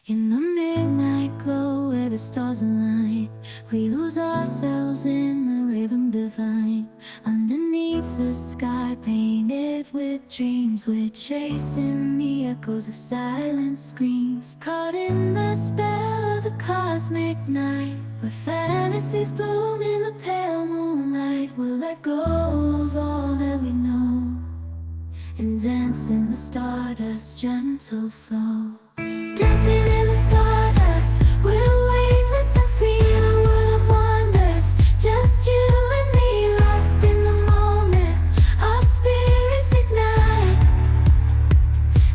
In the midnight glow where the stars align, we lose ourselves in the rhythm divine. Underneath the sky painted with dreams, we're chasing the echoes of silent screams. Caught in the spell of the cosmic night, where fantasies bloom in the pale moonlight. We'll let go of all that we know and dance in the stardust's gentle flow. Dancing in the stardust, we're weightless and free in a world of wonders. Just you and me, lost in the moment. Our spirits ignite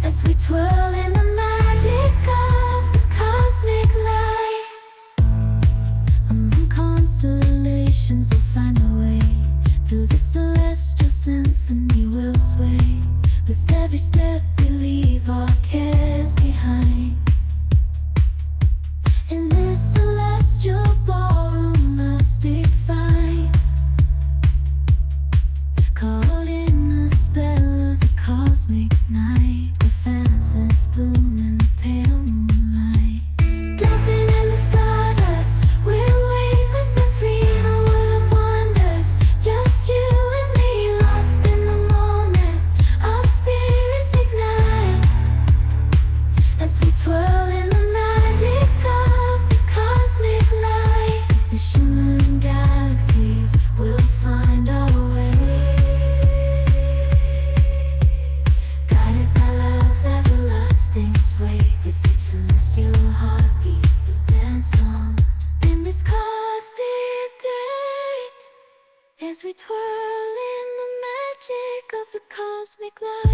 as we twirl in the magic of the cosmic light. Among constellations, we'll find our way. Through the celestial symphony, we'll sway. With every step, we leave our cares behind. In this celestial ballroom, love's defined. Caught in the spell of the cosmic night, where fantasies bloom in the pale moonlight. Dancing in the stardust, we're weightless and free in a world of wonders. Just you and me, lost in the moment. Our spirits ignite as we twirl in the magic of the cosmic light. The shimmering galaxies will find our way, guided by love's everlasting sway. With each celestial heartbeat, we'll dance on in this cosmic gate as we twirl in the magic of the cosmic light.